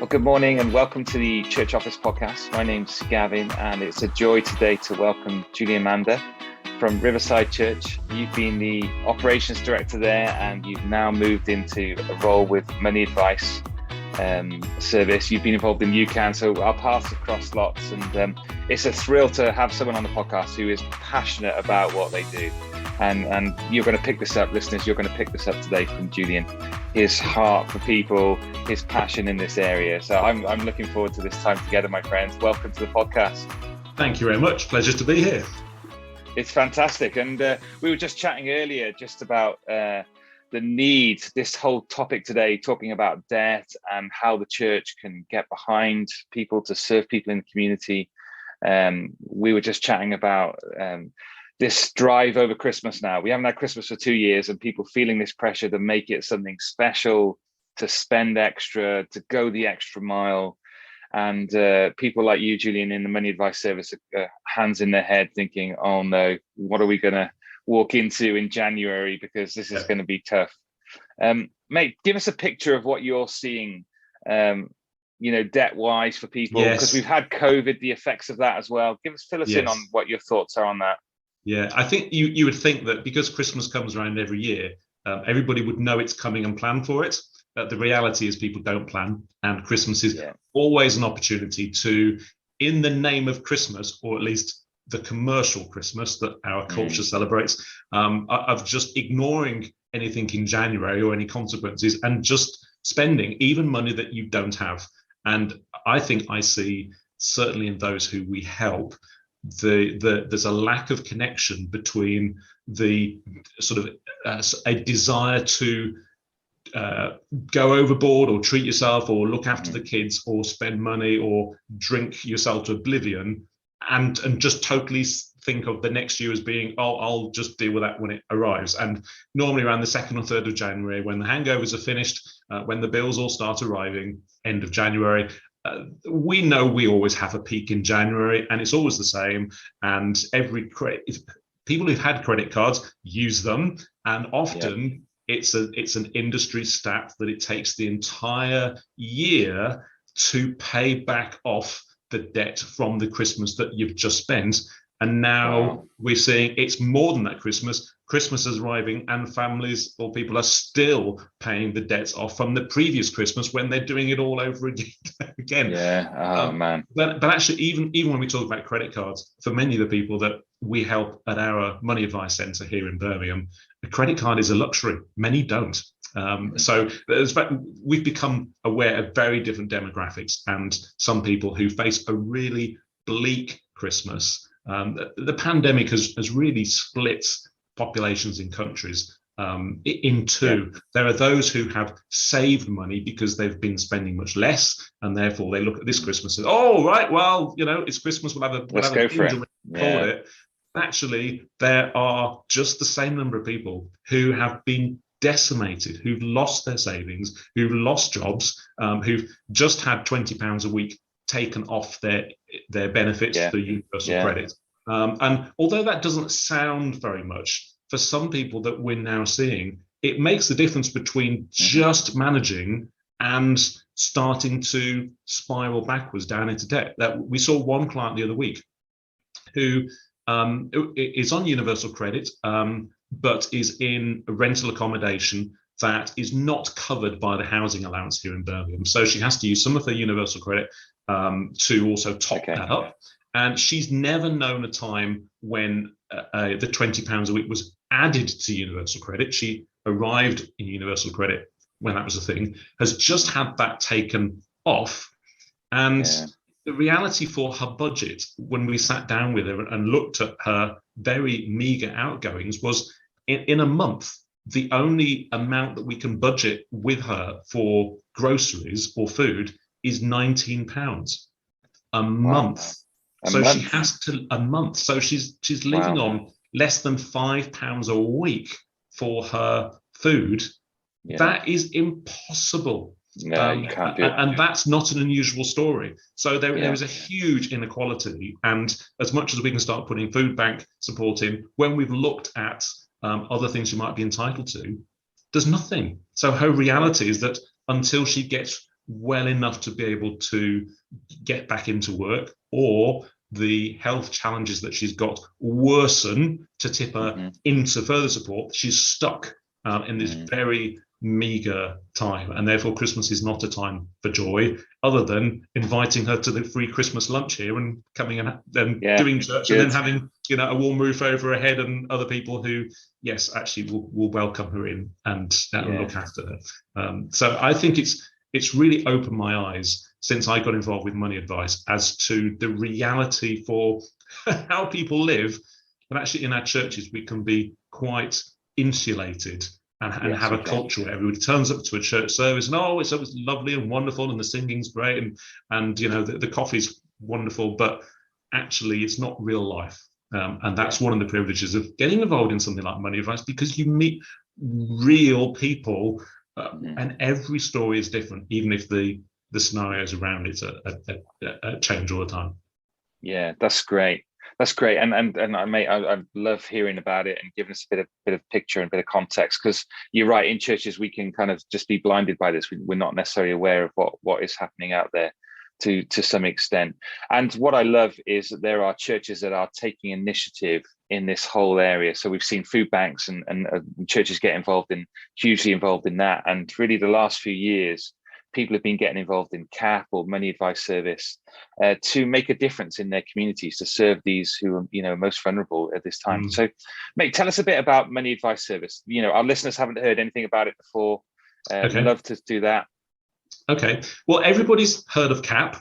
Well, good morning and welcome to the Church Office Podcast. My name's Gavin and it's a joy today to welcome Julian Mander from Riverside Church. You've been the operations director there and you've now moved into a role with Money Advice Service. You've been involved in UCAN, so our paths have crossed lots, and it's a thrill to have someone on the podcast who is passionate about what they do. And you're going to pick this up, listeners, you're going to pick this up today from Julian. His heart for people, his passion in this area. So I'm looking forward to this time together, my friends. Welcome to the podcast. Thank you very much. Pleasure to be here. It's fantastic. And we were just chatting earlier just about the need, this whole topic today, talking about debt and how the church can get behind people to serve people in the community. We were just chatting about this drive over Christmas now. We haven't had Christmas for 2 years and people feeling this pressure to make it something special, to spend extra, to go the extra mile. And people like you, Julian, in the Money Advice Service, hands in their head thinking, oh no, what are we going to walk into in January? Because this is going to be tough. Mate, give us a picture of what you're seeing, debt-wise for people, because we've had COVID, the effects of that as well. Fill us in on what your thoughts are on that. Yeah, I think you would think that because Christmas comes around every year, everybody would know it's coming and plan for it. The reality is people don't plan, and Christmas is always an opportunity to, in the name of Christmas, or at least the commercial Christmas that our culture celebrates, of just ignoring anything in January or any consequences and just spending even money that you don't have. And I think I see, certainly in those who we help, there's a lack of connection between the sort of a desire to go overboard or treat yourself or look after the kids or spend money or drink yourself to oblivion and just totally think of the next year as being, oh, I'll just deal with that when it arrives. And normally around the 2nd or 3rd of January, when the hangovers are finished, when the bills all start arriving, end of January, we know we always have a peak in January and it's always the same. And people who've had credit cards use them, and often it's an industry stat that it takes the entire year to pay back off the debt from the Christmas that you've just spent. And now we're seeing it's more than that Christmas. Christmas is arriving and families or people are still paying the debts off from the previous Christmas when they're doing it all over again. Man. But actually, even when we talk about credit cards, for many of the people that we help at our Money Advice Centre here in Birmingham, a credit card is a luxury. Many don't. So we've become aware of very different demographics, and some people who face a really bleak Christmas. The pandemic has really split populations in countries in two. There are those who have saved money because they've been spending much less, and therefore they look at this Christmas and, oh, right, well, it's Christmas, let's go for it. Actually, there are just the same number of people who have been decimated, who've lost their savings, who've lost jobs, who've just had £20 a week taken off their benefits through universal credit. And although that doesn't sound very much, for some people that we're now seeing, it makes the difference between just managing and starting to spiral backwards down into debt. That we saw one client the other week who is on universal credit, but is in a rental accommodation that is not covered by the housing allowance here in Birmingham. So she has to use some of her universal credit to also top that up. And she's never known a time when the £20 a week was added to universal credit. She arrived in universal credit when that was a thing, has just had that taken off. And the reality for her budget, when we sat down with her and looked at her very meager outgoings, was in a month, the only amount that we can budget with her for groceries or food is £19 a month. She has to a month. So she's living on less than £5 a week for her food. That is impossible. No, you can't do it. And that's not an unusual story. So there is a huge inequality. And as much as we can start putting food bank support in, when we've looked at other things she might be entitled to, there's nothing. So her reality is that until she gets well enough to be able to get back into work, or the health challenges that she's got worsen to tip her into further support. She's stuck in this very meager time, and therefore Christmas is not a time for joy, other than inviting her to the free Christmas lunch here and coming and doing church, and then having a warm roof over her head, and other people who, yes, actually will welcome her in and look after her. So I think it's really opened my eyes since I got involved with money advice as to the reality for how people live. But actually in our churches we can be quite insulated and have a culture where everybody turns up to a church service and it's always lovely and wonderful and the singing's great and the coffee's wonderful, but actually it's not real life. And that's one of the privileges of getting involved in something like money advice, because you meet real people, and every story is different, even if the scenarios around it change all the time. Yeah, that's great. That's great, and I love hearing about it and giving us a bit of picture and a bit of context, because you're right. In churches, we can kind of just be blinded by this. We're not necessarily aware of what is happening out there to some extent. And what I love is that there are churches that are taking initiative in this whole area. So we've seen food banks and churches get hugely involved in that. And really, the last few years, people have been getting involved in CAP or money advice service to make a difference in their communities, to serve these who are most vulnerable at this time. So, mate, tell us a bit about money advice service. Our listeners haven't heard anything about it before. Love to do that. Okay. Well, everybody's heard of CAP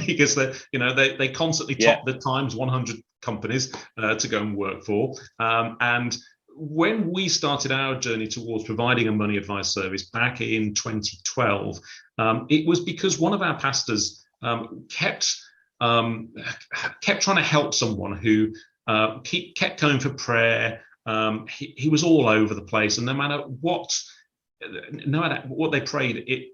because they constantly top the Times 100 companies to go and work for. And when we started our journey towards providing a money advice service back in 2012, it was because one of our pastors kept trying to help someone who kept coming for prayer. He was all over the place, and no matter what they prayed,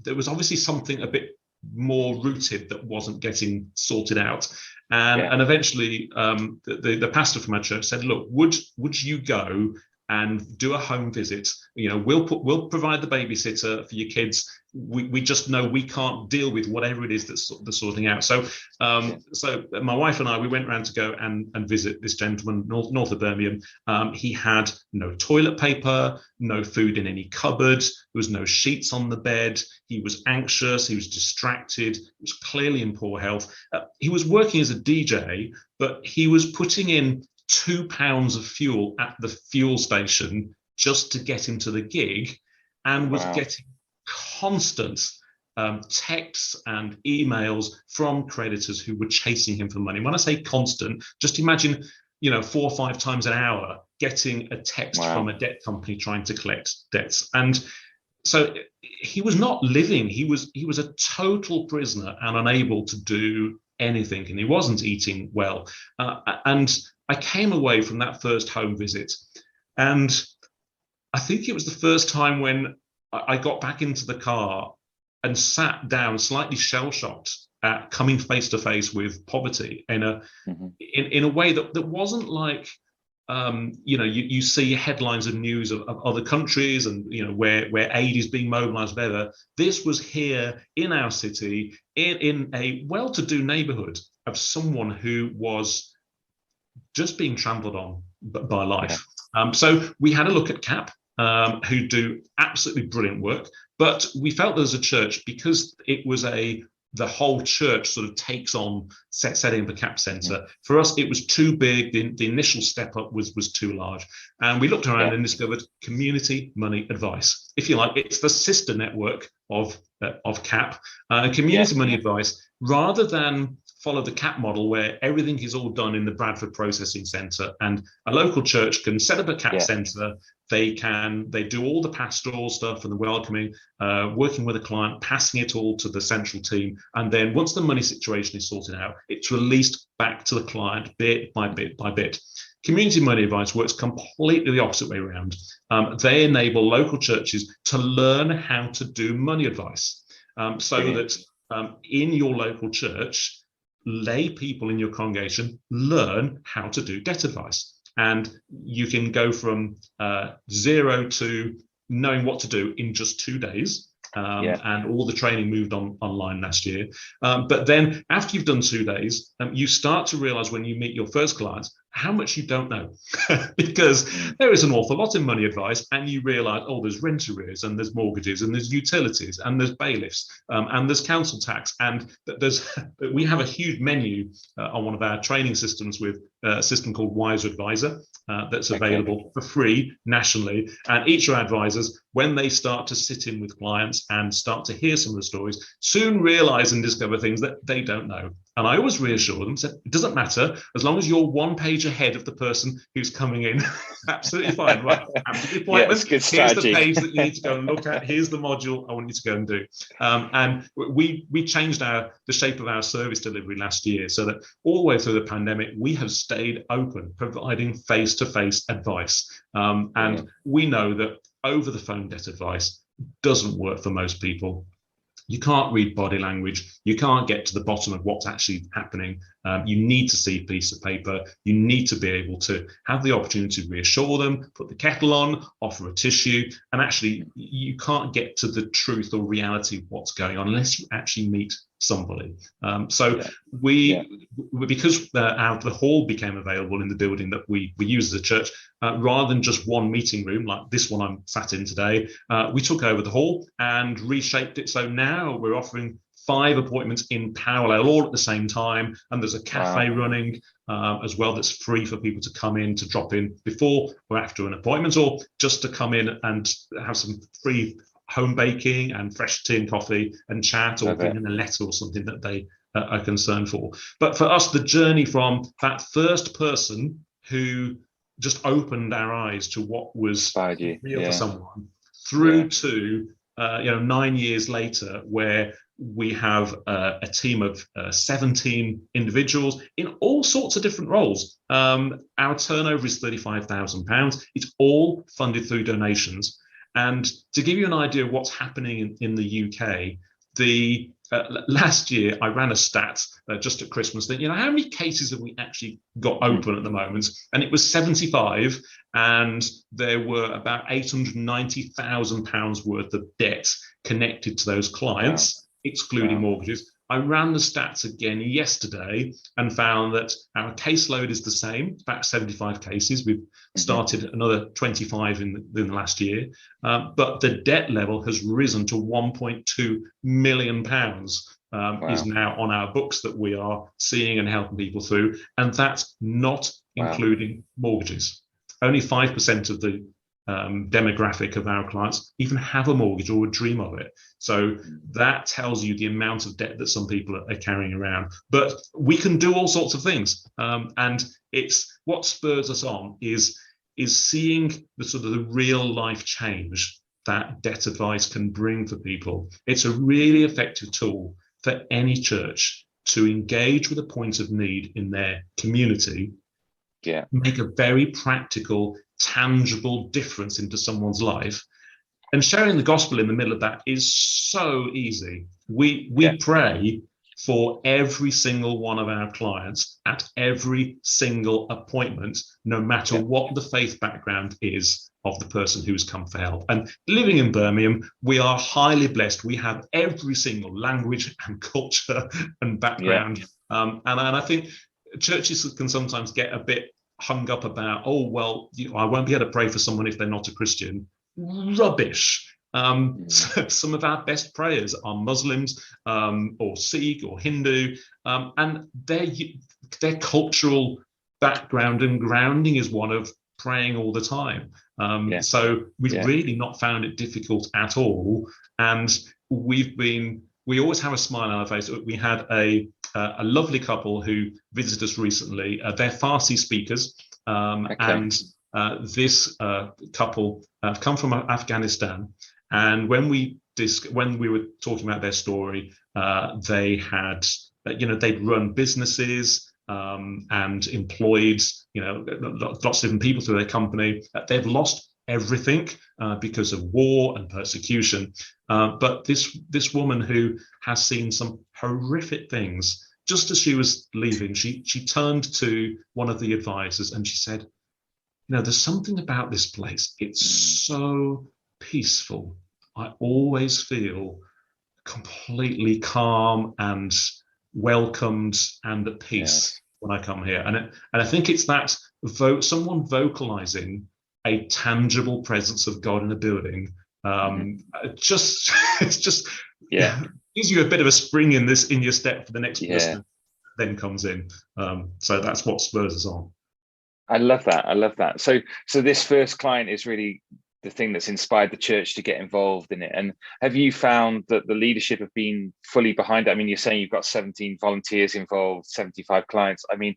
there was obviously something a bit more rooted that wasn't getting sorted out. And eventually the pastor from our church said, look, would you go and do a home visit? We'll provide the babysitter for your kids. We just know we can't deal with whatever it is that's sorting out. So my wife and I, we went around to go and visit this gentleman north of Birmingham. He had no toilet paper, no food in any cupboard. There was no sheets on the bed. He was anxious. He was distracted. He was clearly in poor health. He was working as a DJ, but he was putting in £2 of fuel at the fuel station just to get him to the gig, and was getting constant texts and emails from creditors who were chasing him for money. When I say constant, just imagine 4 or 5 times an hour getting a text from a debt company trying to collect debts. And so he was not living. He was a total prisoner and unable to do anything, and he wasn't eating well. And I came away from that first home visit, and I think it was the first time when I got back into the car and sat down, slightly shell-shocked at coming face to face with poverty in a way that wasn't like you see headlines of news of other countries and where aid is being mobilized, whatever. This was here in our city, in a well-to-do neighborhood, of someone who was just being trampled on by life. So we had a look at CAP, who do absolutely brilliant work, but we felt as a church, because it was the whole church sort of takes on setting up a CAP centre. For us, it was too big. The initial step up was too large. And we looked around and discovered community money advice. If you like, it's the sister network of CAP. Community money advice, rather than follow the CAP model where everything is all done in the Bradford Processing Centre, and a local church can set up a CAP centre. They do all the pastoral stuff and the welcoming, working with a client, passing it all to the central team, and then once the money situation is sorted out, it's released back to the client bit by bit by bit. Community money advice works completely the opposite way around. They enable local churches to learn how to do money advice, that in your local church, lay people in your congregation learn how to do debt advice. And you can go from 0 to knowing what to do in just 2 days. and all the training moved online last year. But then after you've done 2 days, you start to realize when you meet your first clients how much you don't know, because there is an awful lot in money advice, and you realize, oh, there's rent arrears, and there's mortgages, and there's utilities, and there's bailiffs, and there's council tax, and we have a huge menu on one of our training systems with a system called Wise Advisor that's available for free nationally. And each of our advisors, when they start to sit in with clients and start to hear some of the stories, soon realize and discover things that they don't know. And I always reassure them, said, it doesn't matter, as long as you're 1 page ahead of the person who's coming in, absolutely fine. Right, after the appointment, here's the page that you need to go and look at, here's the module I want you to go and do. And we changed the shape of our service delivery last year, so that all the way through the pandemic, we have stayed open, providing face-to-face advice. And we know that over-the-phone debt advice doesn't work for most people. You can't read body language. You can't get to the bottom of what's actually happening. You need to see a piece of paper. You need to be able to have the opportunity to reassure them, put the kettle on, offer a tissue, and actually you can't get to the truth or reality of what's going on unless you actually meet somebody. Because the hall became available in the building that we use as a church, rather than just one meeting room like this one I'm sat in today, we took over the hall and reshaped it. So now we're offering 5 appointments in parallel, all at the same time, and there's a cafe running as well that's free for people to come in, to drop in before or after an appointment, or just to come in and have some free home baking and fresh tea and coffee and chat, or bring in a letter or something that they are concerned for. But for us, the journey from that first person who just opened our eyes to what was real for someone, through to 9 years later, where we have a team of 17 individuals in all sorts of different roles. Our turnover is £35,000. It's all funded through donations. And to give you an idea of what's happening in the UK, last year I ran a stat just at Christmas that, how many cases have we actually got open at the moment? And it was 75, and there were about £890,000 worth of debt connected to those clients, excluding mortgages. I ran the stats again yesterday and found that our caseload is the same, about 75 cases. We've started another 25 in the last year, but the debt level has risen to £1.2 million is now on our books that we are seeing and helping people through, and that's not including mortgages. Only 5% of the demographic of our clients even have a mortgage or a dream of it. So that tells you the amount of debt that some people are carrying around. But we can do all sorts of things, and it's what spurs us on is seeing the sort of the real life change that debt advice can bring for people. It's a really effective tool for any church to engage with a point of need in their community, make a very practical, tangible difference into someone's life. And sharing the gospel in the middle of that is so easy. We pray for every single one of our clients at every single appointment, no matter what the faith background is of the person who's come for help. And living in Birmingham, we are highly blessed. We have every single language and culture and background. And I think churches can sometimes get a bit hung up about, I won't be able to pray for someone if they're not a Christian. Rubbish. Some of our best prayers are Muslims or Sikh or Hindu, and their cultural background and grounding is one of praying all the time. So we've really not found it difficult at all, and we always have a smile on our face. We had a lovely couple who visited us recently. They're Farsi speakers, and this couple have come from Afghanistan. And when we were talking about their story, they had, they'd run businesses and employed, lots of different people through their company. They've lost everything because of war and persecution. But this woman who has seen some horrific things, just as she was leaving, she turned to one of the advisors and she said, there's something about this place. It's so peaceful. I always feel completely calm and welcomed and at peace when I come here. And I think it's that someone vocalizing a tangible presence of God in a building. It's just gives you a bit of a spring in your step for the next person then comes in. So that's what spurs us on. I love that. So this first client is really the thing that's inspired the church to get involved in it. And have you found that the leadership have been fully behind it? I mean, you're saying you've got 17 volunteers involved, 75 clients. I mean,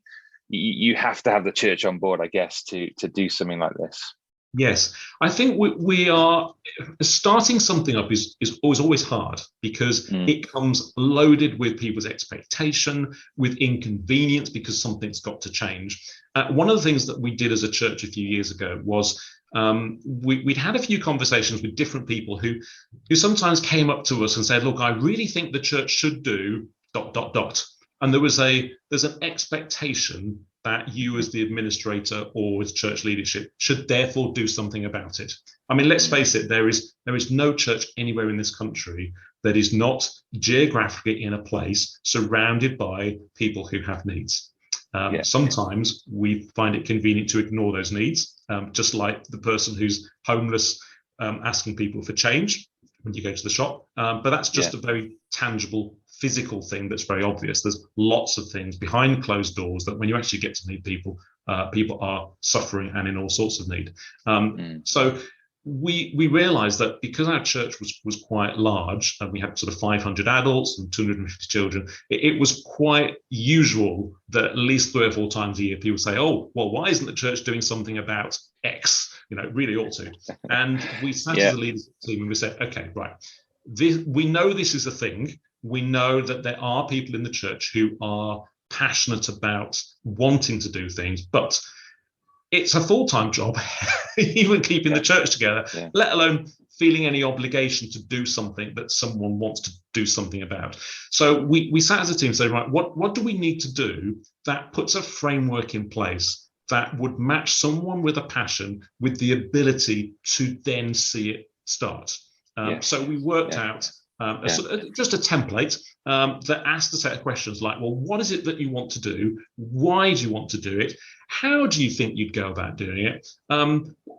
you have to have the church on board, I guess, to do something like this. Yes, I think we are starting something up is always hard, because it comes loaded with people's expectation, with inconvenience, because something's got to change. One of the things that we did as a church a few years ago was we'd had a few conversations with different people who sometimes came up to us and said, look, I really think the church should do ... And there's an expectation that you as the administrator or as church leadership should therefore do something about it. I mean, let's face it, there is no church anywhere in this country that is not geographically in a place surrounded by people who have needs. Sometimes we find it convenient to ignore those needs, just like the person who's homeless asking people for change when you go to the shop. But that's just a very tangible physical thing that's very obvious. There's lots of things behind closed doors that when you actually get to meet people, people are suffering and in all sorts of need. So we realized that because our church was quite large, and we had sort of 500 adults and 250 children, it was quite usual that at least 3 or 4 times a year people say, oh, well, why isn't the church doing something about X? You know, it really ought to. And we sat as a leadership team and we said, okay, right, we know this is a thing. We know that there are people in the church who are passionate about wanting to do things, but it's a full-time job, even keeping the church together, let alone feeling any obligation to do something that someone wants to do something about. So we sat as a team and said, right, what do we need to do that puts a framework in place that would match someone with a passion with the ability to then see it start? So we worked out just a template that asked a set of questions like, well, what is it that you want to do? Why do you want to do it? How do you think you'd go about doing it?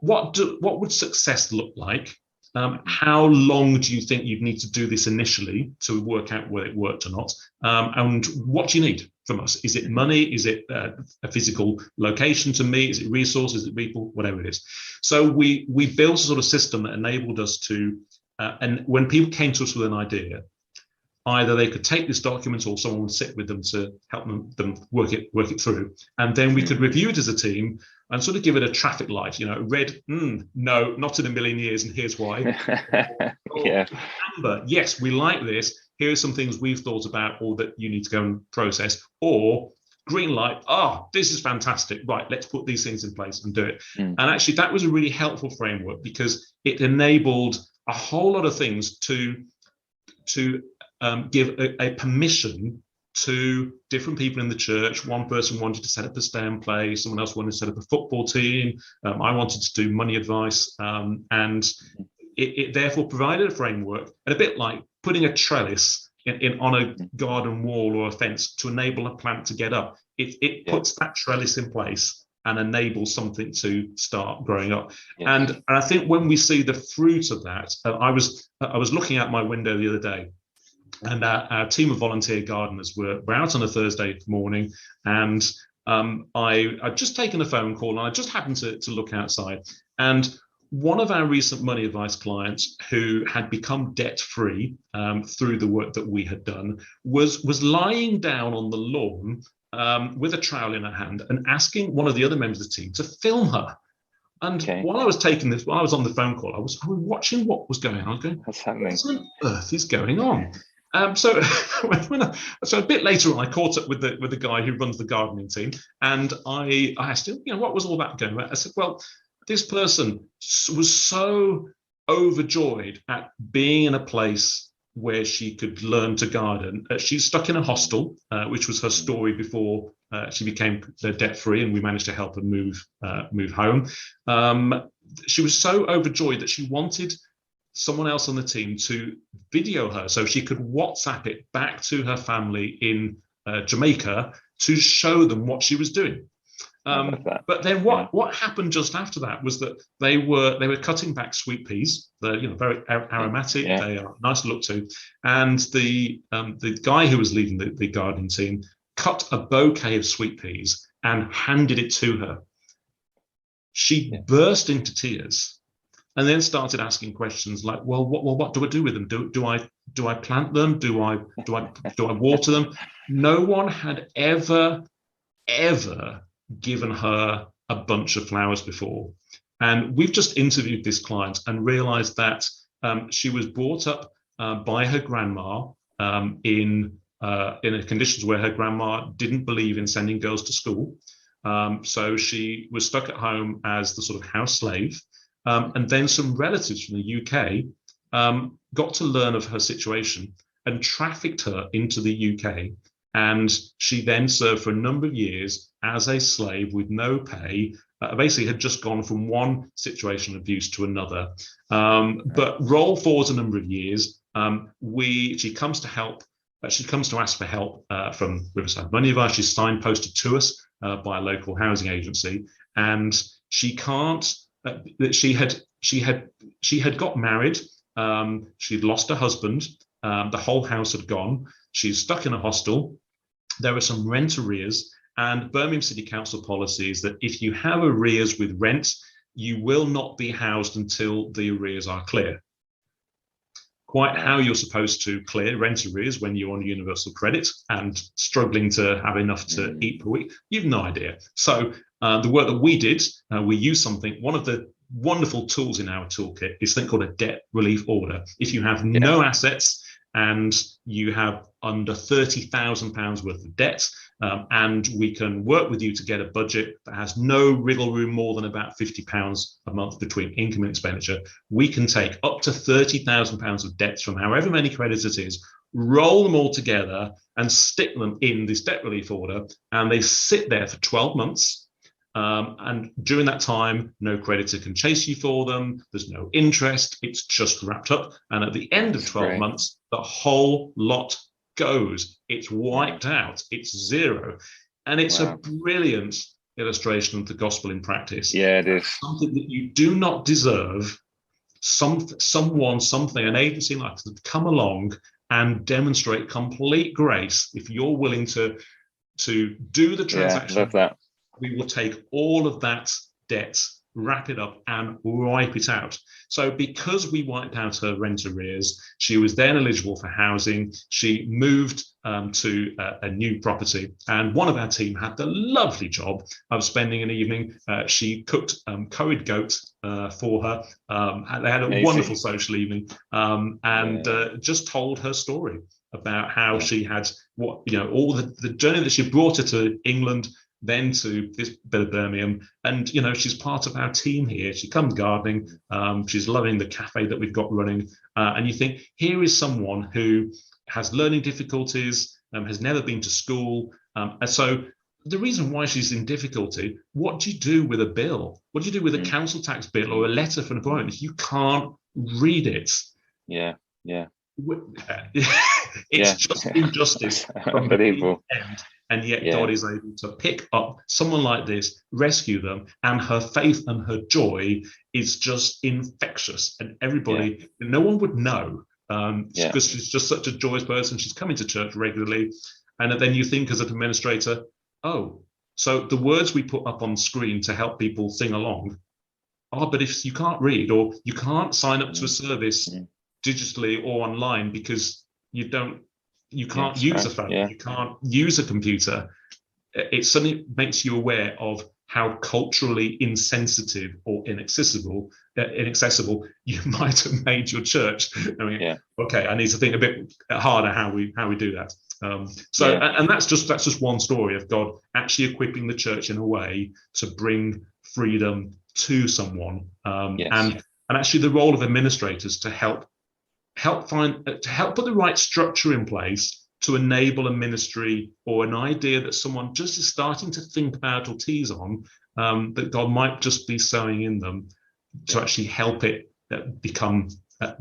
What would success look like? How long do you think you'd need to do this initially to work out whether it worked or not? And what do you need from us? Is it money? Is it a physical location to meet? Is it resources? Is it people? Whatever it is. So we built a sort of system that enabled us to, and when people came to us with an idea, either they could take this document or someone would sit with them to help them work it through. And then we could review it as a team and sort of give it a traffic light, red, no, not in a million years, and here's why. Amber, yes, we like this. Here are some things we've thought about or that you need to go and process. Or green light, this is fantastic. Right, let's put these things in place and do it. And actually, that was a really helpful framework because it enabled a whole lot of things to give a permission to different people in the church. One person wanted to set up a stay and play, someone else wanted to set up a football team, I wanted to do money advice, and it therefore provided a framework, and a bit like putting a trellis on a garden wall or a fence to enable a plant to get up. It puts that trellis in place and enables something to start growing up. And I think when we see the fruit of that, I was looking out my window the other day, and our team of volunteer gardeners were out on a Thursday morning, and I'd just taken a phone call, and I just happened to look outside, and one of our recent money advice clients who had become debt-free through the work that we had done was lying down on the lawn with a trowel in her hand and asking one of the other members of the team to film her. And while I was on the phone call, I was watching what was going on. I was going, what's happening? What on earth is going on? So a bit later on, I caught up with the guy who runs the gardening team, and I asked him, what was all that going on? I said, well, this person was so overjoyed at being in a place where she could learn to garden. She's stuck in a hostel, which was her story before she became debt-free, and we managed to help her move home. She was so overjoyed that she wanted someone else on the team to video her so she could WhatsApp it back to her family in Jamaica to show them what she was doing. But then what happened just after that was that they were cutting back sweet peas. They're very aromatic. Yeah. They are nice to look to. And the guy who was leading the gardening team cut a bouquet of sweet peas and handed it to her. She burst into tears and then started asking questions like, well, what do I do with them? Do I plant them? Do I water them? No one had ever given her a bunch of flowers before. And we've just interviewed this client and realized that she was brought up by her grandma in conditions where her grandma didn't believe in sending girls to school. So she was stuck at home as the sort of house slave. And then some relatives from the UK got to learn of her situation and trafficked her into the UK. And she then served for a number of years as a slave with no pay, basically had just gone from one situation of abuse to another. But roll forward a number of years, she comes to help. She comes to ask for help from Riverside Money Advice. She's signposted to us by a local housing agency, and she can't. She had got married. She'd lost her husband. The whole house had gone. She's stuck in a hostel. There are some rent arrears, and Birmingham City Council policy is that if you have arrears with rent, you will not be housed until the arrears are clear. Quite how you're supposed to clear rent arrears when you're on universal credit and struggling to have enough to eat per week, you've no idea. So the work that we did, we used one of the wonderful tools in our toolkit is something called a debt relief order. If you have no assets and you have under £30,000 worth of debt, and we can work with you to get a budget that has no wriggle room more than about £50 a month between income and expenditure, we can take up to £30,000 of debts from however many creditors it is, roll them all together and stick them in this debt relief order, and they sit there for 12 months. And during that time, no creditor can chase you for them. There's no interest. It's just wrapped up. And at the end of 12 months, the whole lot goes. It's wiped out. It's zero. And it's a brilliant illustration of the gospel in practice. Yeah, it is. Something that you do not deserve, an agency like us to come along and demonstrate complete grace. If you're willing to do the transaction. Yeah, love that. We will take all of that debt, wrap it up and wipe it out. So because we wiped out her rent arrears, she was then eligible for housing. She moved to a new property, and one of our team had the lovely job of spending an evening. She cooked curried goat for her. They had a wonderful social evening, and just told her story about how she had all the journey that she brought her to England, then to this bit of Birmingham, and she's part of our team here. She comes gardening, she's loving the cafe that we've got running, and you think, here is someone who has learning difficulties, has never been to school, and so the reason why she's in difficulty, what do you do with a bill? What do you do with a council tax bill or a letter from employment if you can't read it? It's just injustice from the end. And yet God is able to pick up someone like this, rescue them, and her faith and her joy is just infectious. And everybody, no one would know, because she's just such a joyous person. She's coming to church regularly. And then you think as an administrator, oh, so the words we put up on screen to help people sing along, but if you can't read or you can't sign up to a service digitally or online because you can't use a phone, you can't use a computer, it suddenly makes you aware of how culturally insensitive or inaccessible you might have made your church. Okay, I need to think a bit harder how we do that. And that's just one story of God actually equipping the church in a way to bring freedom to someone, and actually the role of administrators to help put the right structure in place to enable a ministry or an idea that someone just is starting to think about or tease on, that God might just be sowing in them to actually help it become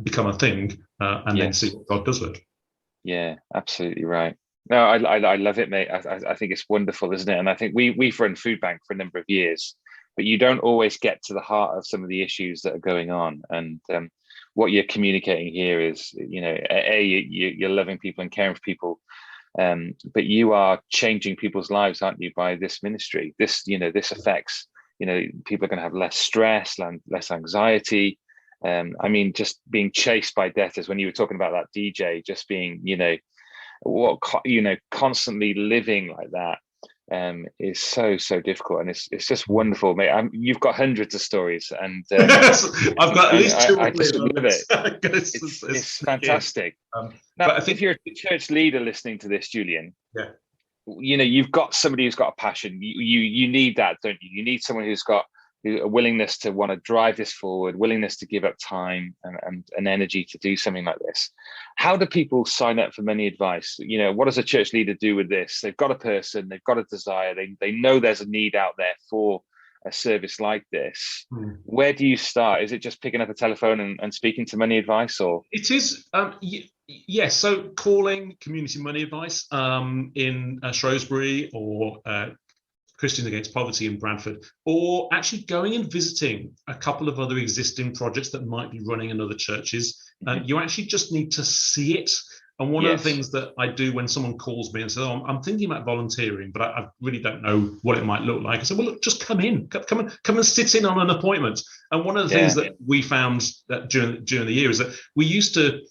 become a thing, and then see what God does with it. Yeah, absolutely right. No, I love it, mate. I think it's wonderful, isn't it? And I think we've run Food Bank for a number of years, but you don't always get to the heart of some of the issues that are going on. And what you're communicating here is, you're loving people and caring for people, but you are changing people's lives, aren't you, by this ministry? This affects, people are going to have less stress, less anxiety. I mean, just being chased by debtors, when you were talking about that DJ, just being, constantly living like that is so difficult, and it's just wonderful, mate. You've got hundreds of stories, and I've got at least two. I just love it. It's fantastic. Now, I think if you're a church leader listening to this, Julian, you've got somebody who's got a passion. You need that, don't you? You need someone who's got a willingness to want to drive this forward, willingness to give up time and energy to do something like this. How do people sign up for Money Advice? What does a church leader do with this? They've got a person, they've got a desire, they know there's a need out there for a service like this. Where do you start? Is it just picking up a telephone and speaking to Money Advice, or? It is, yes. So calling Community Money Advice in Shrewsbury, or Christians Against Poverty in Bradford, or actually going and visiting a couple of other existing projects that might be running in other churches. You actually just need to see it. And one of the things that I do when someone calls me and says, "Oh, I'm thinking about volunteering, but I really don't know what it might look like," I say, "Well, look, just come and sit in on an appointment." And one of the things that we found that during the year is that we used to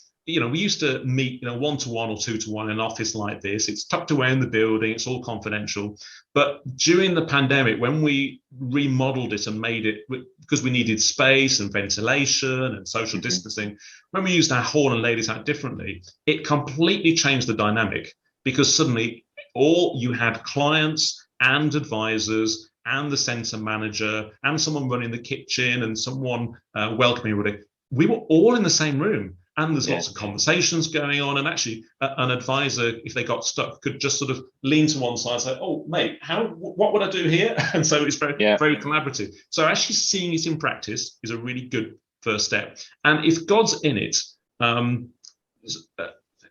meet, 1-to-1 or 2-to-1 in an office like this. It's tucked away in the building. It's all confidential. But during the pandemic, when we remodeled it and made it, because we needed space and ventilation and social distancing, when we used our hall and laid it out differently, it completely changed the dynamic, because suddenly you had clients and advisors and the centre manager and someone running the kitchen and someone welcoming everybody. We were all in the same room. And there's lots of conversations going on. And actually, an advisor, if they got stuck, could just sort of lean to one side and say, "Oh, mate, what would I do here?" And so it's very collaborative. So actually seeing it in practice is a really good first step. And if God's in it,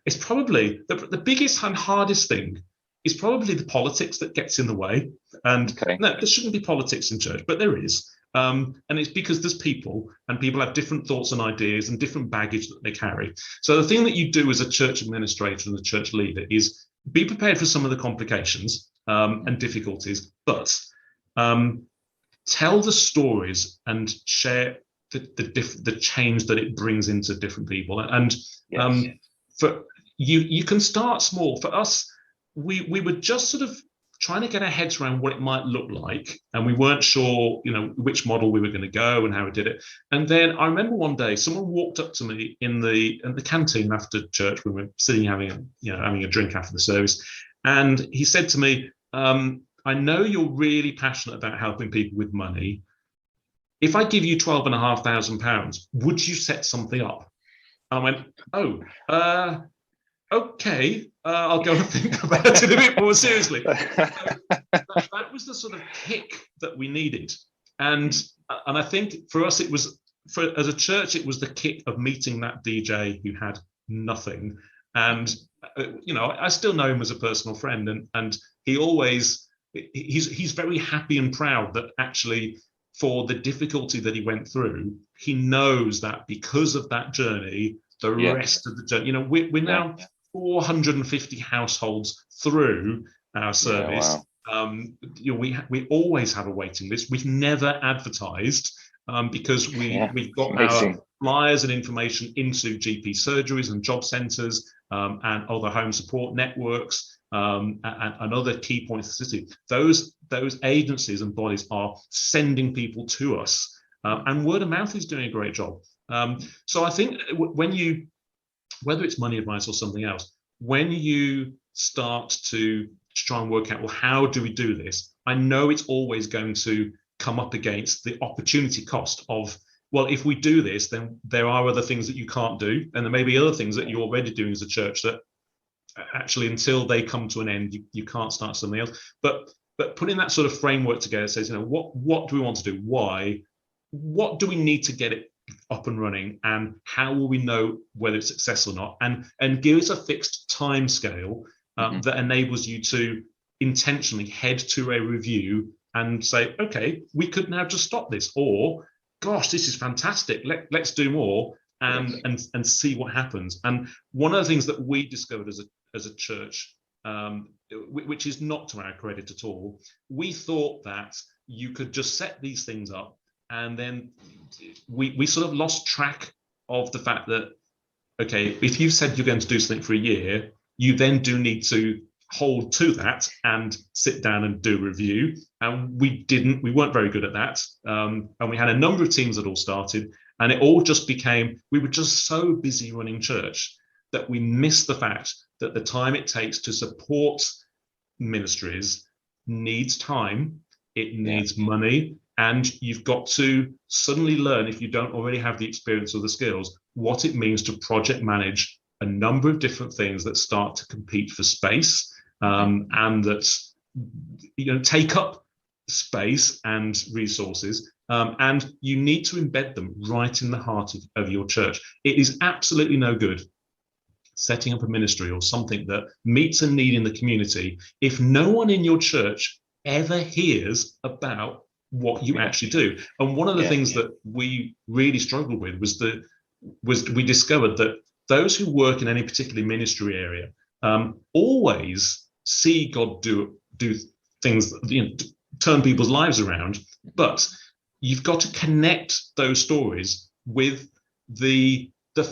it's probably the biggest and hardest thing is probably the politics that gets in the way. And no, there shouldn't be politics in church, but there is. And it's because there's people, and people have different thoughts and ideas and different baggage that they carry. So the thing that you do as a church administrator and a church leader is be prepared for some of the complications and difficulties, but tell the stories and share the change that it brings into different people. And for you can start small. For us, we were just sort of trying to get our heads around what it might look like, and we weren't sure, which model we were going to go and how we did it. And then I remember one day someone walked up to me in the canteen after church. We were sitting having a drink after the service, and he said to me, "I know you're really passionate about helping people with money. If I give you £12,500, would you set something up?" And I went, "Oh, okay, I'll go and think about it a bit more seriously." That was the sort of kick that we needed, and I think for us it was, as a church, it was the kick of meeting that DJ who had nothing, and I still know him as a personal friend, and he's very happy and proud that actually, for the difficulty that he went through, he knows that because of that journey, the rest of the journey, we're now 450 households through our service. We always have a waiting list. We've never advertised because we've got our flyers and information into GP surgeries and job centres and other home support networks and other key points of the city. Those agencies and bodies are sending people to us, and word of mouth is doing a great job. So I think whether it's Money Advice or something else, when you start to try and work out, well, how do we do this? I know it's always going to come up against the opportunity cost of, well, if we do this, then there are other things that you can't do. And there may be other things that you're already doing as a church that actually, until they come to an end, you can't start something else. But putting that sort of framework together says, what do we want to do? Why? What do we need to get it up and running, and how will we know whether it's successful or not, and give us a fixed time scale that enables you to intentionally head to a review and say, okay, we could now just stop this, or gosh, this is fantastic, let's do more, and see what happens. And one of the things that we discovered as a church, which is not to our credit at all, we thought that you could just set these things up, and then we sort of lost track of the fact that, okay, if you've said you're going to do something for a year, you then do need to hold to that and sit down and do a review. And we weren't very good at that. And we had a number of teams that all started, and it all just became, we were just so busy running church that we missed the fact that the time it takes to support ministries needs time, it needs money, and you've got to suddenly learn, if you don't already have the experience or the skills, what it means to project manage a number of different things that start to compete for space, and that, you know, take up space and resources, and you need to embed them right in the heart of your church. It is absolutely no good setting up a ministry or something that meets a need in the community if no one in your church ever hears about what you actually do. And one of the things that we really struggled with was we discovered that those who work in any particular ministry area always see God do things, you know, turn people's lives around, but you've got to connect those stories with the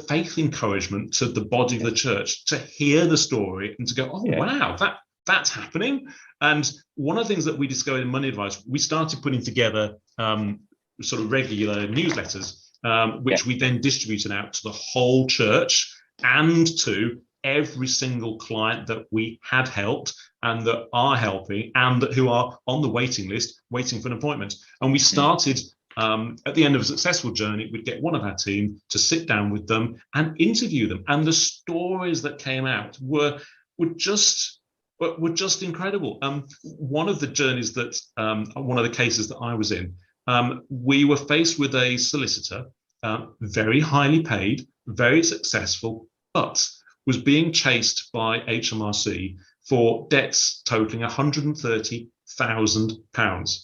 faith encouragement to the body of the church to hear the story and to go, oh wow, that's happening. And one of the things that we discovered in Money Advice, we started putting together sort of regular newsletters, which we then distributed out to the whole church and to every single client that we had helped and that are helping and that who are on the waiting list waiting for an appointment. And we started at the end of a successful journey, we'd get one of our team to sit down with them and interview them, and the stories that came out were just incredible. One of the journeys that one of the cases that I was in, we were faced with a solicitor, very highly paid, very successful, but was being chased by HMRC for debts totaling £130,000.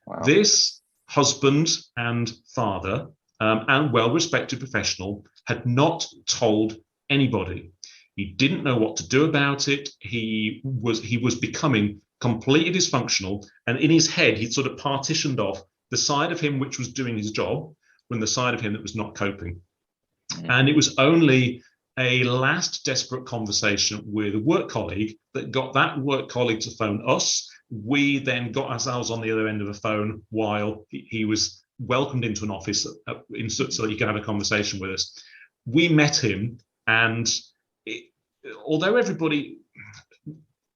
Wow. This husband and father, and well-respected professional, had not told anybody. He didn't know what to do about it. He was becoming completely dysfunctional, and in his head, he'd sort of partitioned off the side of him which was doing his job from the side of him that was not coping. And it was only a last desperate conversation with a work colleague that got that work colleague to phone us. We then got ourselves on the other end of the phone while he was welcomed into an office so that he could have a conversation with us. We met him, and although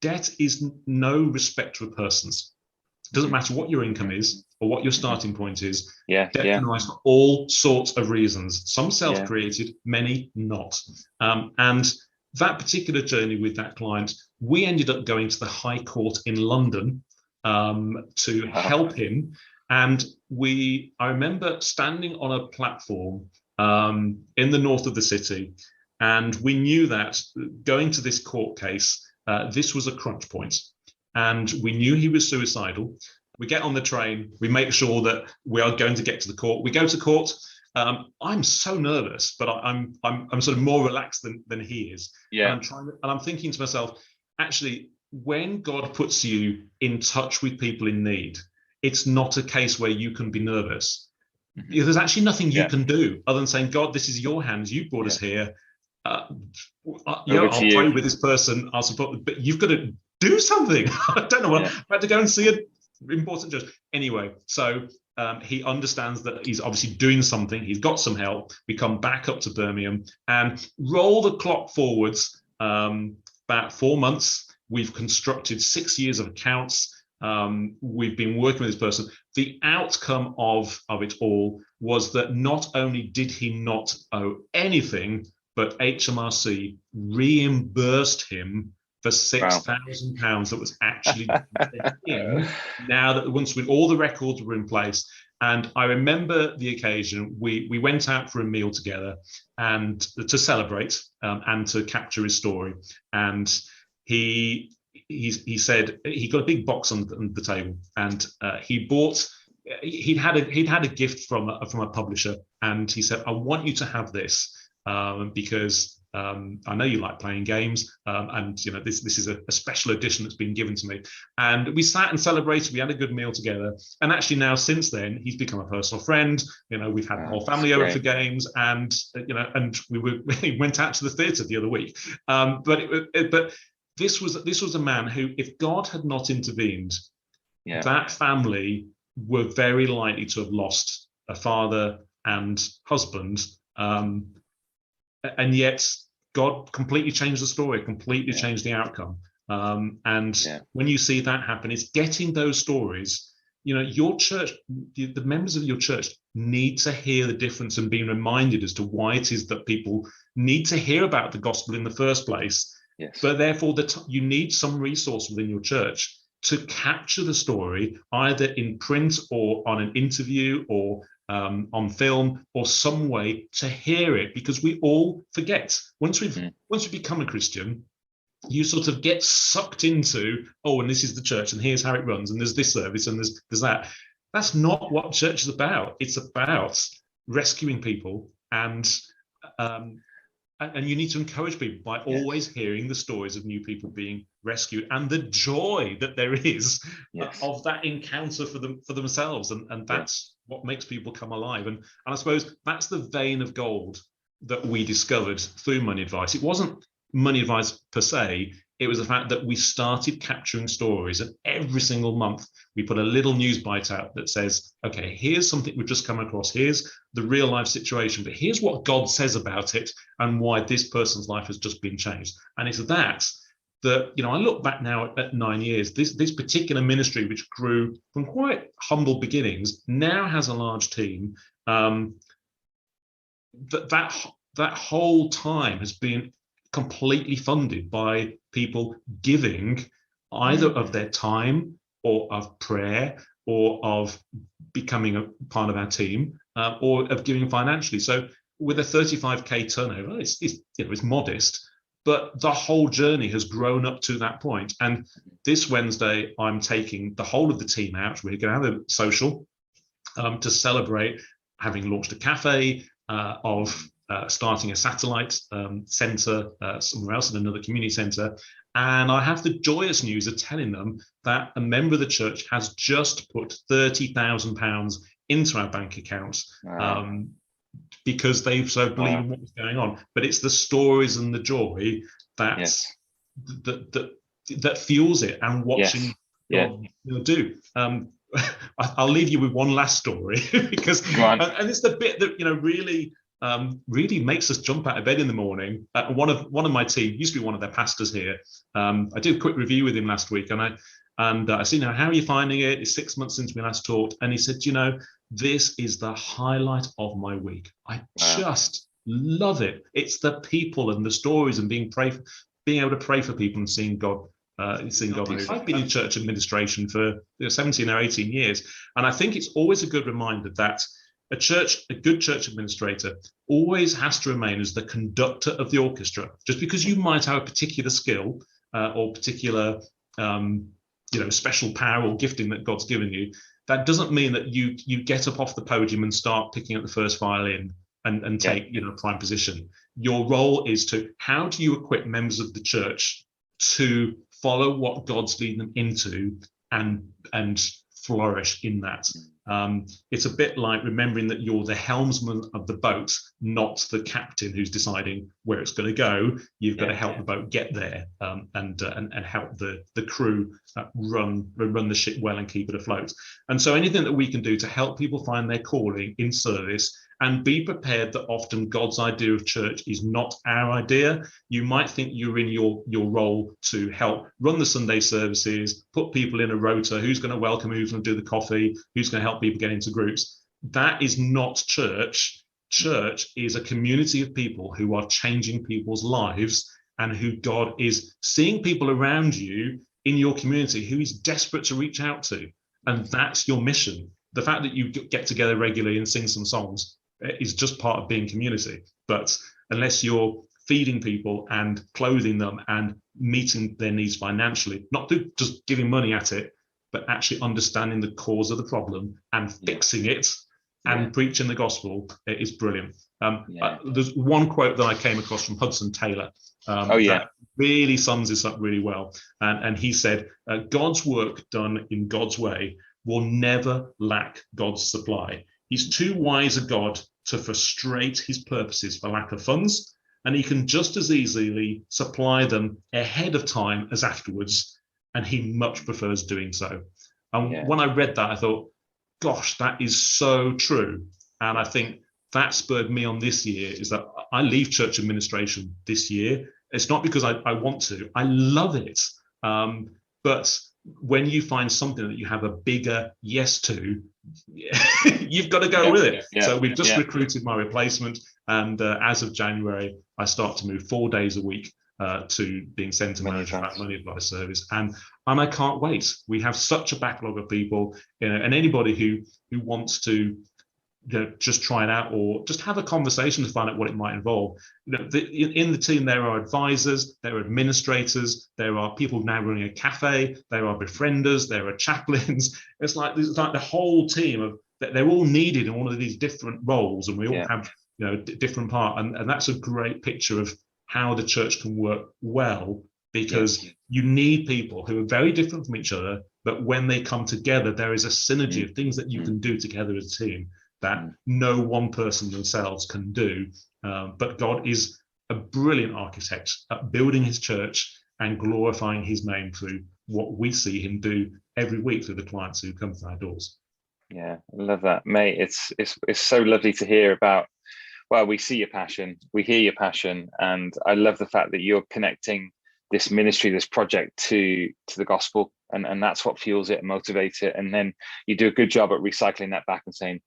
debt is no respecter of persons. It doesn't matter what your income is or what your starting point is. Debt can arise for all sorts of reasons. Some self-created, many not. And that particular journey with that client, we ended up going to the High Court in London to help him. And I remember standing on a platform in the north of the city, and we knew that going to this court case, this was a crunch point. And we knew he was suicidal. We get on the train, we make sure that we are going to get to the court. We go to court. I'm so nervous, but I'm sort of more relaxed than he is. And I'm thinking to myself, actually, when God puts you in touch with people in need, it's not a case where you can be nervous. There's actually nothing you can do other than saying, God, this is your hands. You brought us here. I'll pray with this person. I'll support, but you've got to do something. I don't know what. I had to go and see an important judge. Anyway, so he understands that he's obviously doing something. He's got some help. We come back up to Birmingham and roll the clock forwards about 4 months. We've constructed 6 years of accounts. We've been working with this person. The outcome of it all was that not only did he not owe anything, but HMRC reimbursed him for £6,000 that was actually him. Now that once all the records were in place, And I remember the occasion we went out for a meal together and to celebrate and to capture his story. And he said he got a big box on the table, and he'd had a gift from a publisher, and he said, "I want you to have this because I know you like playing games, and this is a special edition that's been given to me." And we sat and celebrated. We had a good meal together. And actually now, since then, he's become a personal friend. We've had the whole family over for games, and and we went out to the theatre the other week. But this was a man who, if God had not intervened, that family were very likely to have lost a father and husband. And yet God completely changed the story, completely changed the outcome. When you see that happen, it's getting those stories. Your church, the members of your church need to hear the difference and being reminded as to why it is that people need to hear about the gospel in the first place. Yes. But therefore, you need some resource within your church to capture the story, either in print or on an interview or on film, or some way to hear it, because we all forget. Once we become a Christian, you sort of get sucked into, and this is the church, and here's how it runs, and there's this service, and there's that. That's not what church is about. It's about rescuing people, and you need to encourage people by always hearing the stories of new people being rescued and the joy that there is of that encounter for themselves. And that's what makes people come alive. And I suppose that's the vein of gold that we discovered through Money Advice. It wasn't Money Advice per se. It was the fact that we started capturing stories, and every single month we put a little news bite out that says, okay, here's something we've just come across. Here's the real life situation, but here's what God says about it and why this person's life has just been changed. And it's that I look back now at 9 years, this particular ministry, which grew from quite humble beginnings, now has a large team. That whole time has been completely funded by people giving either of their time or of prayer or of becoming a part of our team or of giving financially. So with a 35k turnover, it's modest, but the whole journey has grown up to that point. And this Wednesday, I'm taking the whole of the team out. We're going to have a social to celebrate having launched a cafe, of starting a satellite centre somewhere else in another community centre. And I have the joyous news of telling them that a member of the church has just put £30,000 into our bank account because they so believe in what's going on. But it's the stories and the joy that fuels it, and watching God do. I'll leave you with one last story because, and it's the bit that really makes us jump out of bed in the morning. One of my team used to be one of their pastors here. I did a quick review with him last week, and I said, how are you finding it? It's 6 months since we last talked, and he said, this is the highlight of my week. I just love it. It's the people and the stories and being able to pray for people and seeing God. Seeing God move. I've been in church administration for 17 or 18 years, and I think it's always a good reminder that a good church administrator always has to remain as the conductor of the orchestra. Just because you might have a particular skill or particular special power or gifting that God's given you, that doesn't mean that you get up off the podium and start picking up the first violin and take prime position. Your role is how do you equip members of the church to follow what God's leading them into and flourish in that. It's a bit like remembering that you're the helmsman of the boat, not the captain who's deciding where it's going to go. You've got to help the boat get there and help the crew run the ship well and keep it afloat. And so anything that we can do to help people find their calling in service, and be prepared that often God's idea of church is not our idea. You might think you're in your role to help run the Sunday services, put people in a rota, who's going to welcome, who's going to do the coffee, who's going to help people get into groups. That is not church. Church is a community of people who are changing people's lives, and who God is seeing people around you in your community who he's desperate to reach out to. And that's your mission. the fact that you get together regularly and sing some songs is just part of being community. But unless you're feeding people and clothing them and meeting their needs financially, not through just giving money at it, but actually understanding the cause of the problem and fixing it and preaching the gospel, is brilliant. There's one quote that I came across from Hudson Taylor that really sums this up really well. And he said, God's work done in God's way will never lack God's supply. He's too wise a God to frustrate his purposes for lack of funds, and he can just as easily supply them ahead of time as afterwards, and he much prefers doing so. And when I read that, I thought, gosh, that is so true. And I think that spurred me on this year, is that I leave church administration this year. It's not because I want to, I love it. But when you find something that you have a bigger yes to, you've got to go with it. So we've just recruited my replacement. And as of January, I start to move 4 days a week to being centre manager of that money advice service. And I can't wait. We have such a backlog of people, and anybody who wants to just try it out or just have a conversation to find out what it might involve. In the team, there are advisors, there are administrators, there are people now running a cafe, there are befrienders, there are chaplains. It's like the whole team of, they're all needed in one of these different roles, and we all have different part. And that's a great picture of how the church can work well, because you need people who are very different from each other, but when they come together, there is a synergy of things that you can do together as a team that no one person themselves can do. But God is a brilliant architect at building his church and glorifying his name through what we see him do every week through the clients who come to our doors. Yeah, I love that, mate. It's so lovely to hear about. Well, we see your passion, we hear your passion, and I love the fact that you're connecting this ministry, this project to the gospel, and that's what fuels it and motivates it. And then you do a good job at recycling that back and saying,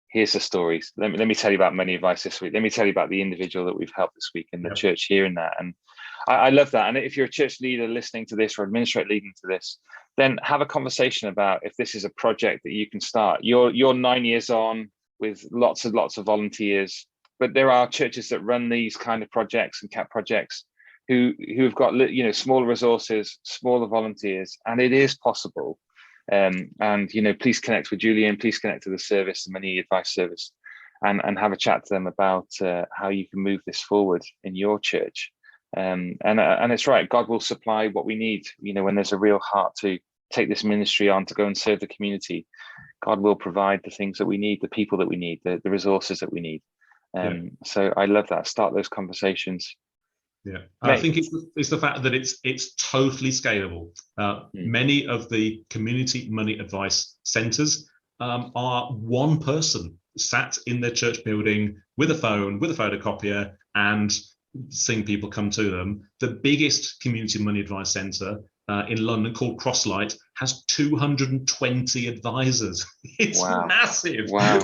here's the stories. Let me tell you about money advice this week. Let me tell you about the individual that we've helped this week in the church hearing that. And I love that. And if you're a church leader listening to this or administrator leading to this, then have a conversation about if this is a project that you can start. You're 9 years on with lots and lots of volunteers, but there are churches that run these kind of projects and CAP projects who've got smaller resources, smaller volunteers, and it is possible. And please connect with Julian, please connect to the service, the money advice service, and have a chat to them about how you can move this forward in your church. And it's right, God will supply what we need. When there's a real heart to take this ministry on to go and serve the community, God will provide the things that we need, the people that we need, the resources that we need. So I love that. Start those conversations. Yeah, I think it's the fact that it's totally scalable. Many of the community money advice centres are one person sat in their church building with a phone, with a photocopier, and seeing people come to them. The biggest community money advice centre in London, called Crosslight, has 220 advisors. It's massive. Wow.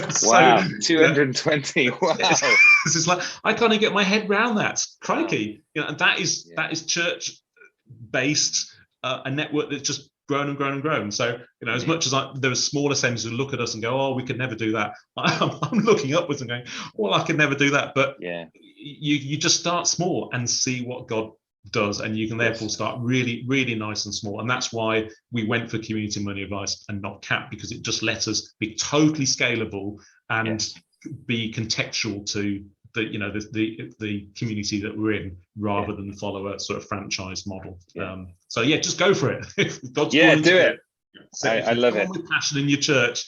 So, 220. Wow. It's like, I can't even get my head around that. Crikey. And that is church based, a network that's just grown and grown and grown. So, as much as there are smaller centres who look at us and go, oh, we could never do that. I'm looking upwards and going, well, I could never do that. But you just start small and see what God does, and you can therefore start really, really nice and small. And that's why we went for community money advice and not CAP, because it just let us be totally scalable and be contextual to the community that we're in, rather than follow a sort of franchise model. So just go for it. God's do it. So I love it. With passion in your church,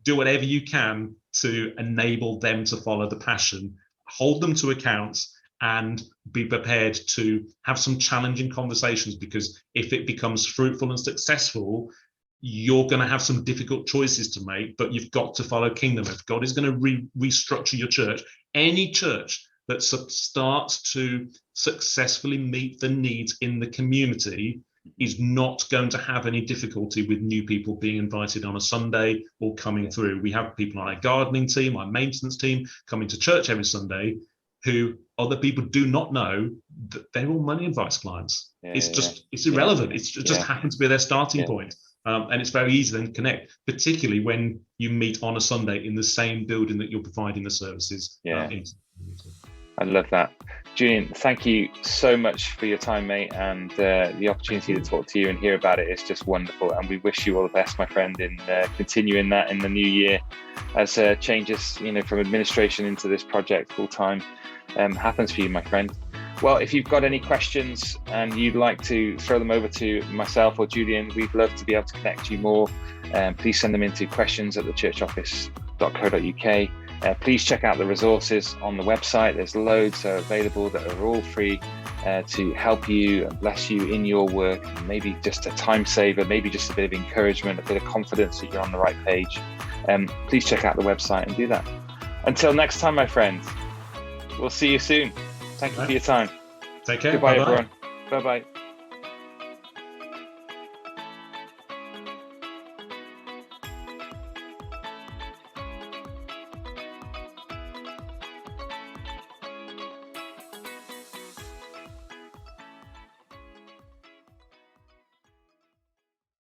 do whatever you can to enable them to follow the passion, hold them to account, and be prepared to have some challenging conversations, because if it becomes fruitful and successful, you're going to have some difficult choices to make, but you've got to follow kingdom. If God is going to restructure your church, any church that starts to successfully meet the needs in the community is not going to have any difficulty with new people being invited on a Sunday or coming through. We have people on our gardening team, our maintenance team, coming to church every Sunday, who other people do not know that they're all money advice clients. It's irrelevant. It just happens to be their starting point. And it's very easy then to connect, particularly when you meet on a Sunday in the same building that you're providing the services. I love that. Julian, thank you so much for your time, mate, and the opportunity to talk to you and hear about it is just wonderful. And we wish you all the best, my friend, in continuing that in the new year as changes, from administration into this project full time happens for you, my friend. Well, if you've got any questions and you'd like to throw them over to myself or Julian, we'd love to be able to connect you more. Please send them into questions@thechurchoffice.co.uk. Please check out the resources on the website. There's loads available that are all free to help you and bless you in your work. Maybe just a time saver, maybe just a bit of encouragement, a bit of confidence that you're on the right page. Please check out the website and do that. Until next time, my friend, we'll see you soon. Thank you for your time. Take care. Goodbye, Bye-bye. everyone. Bye-bye.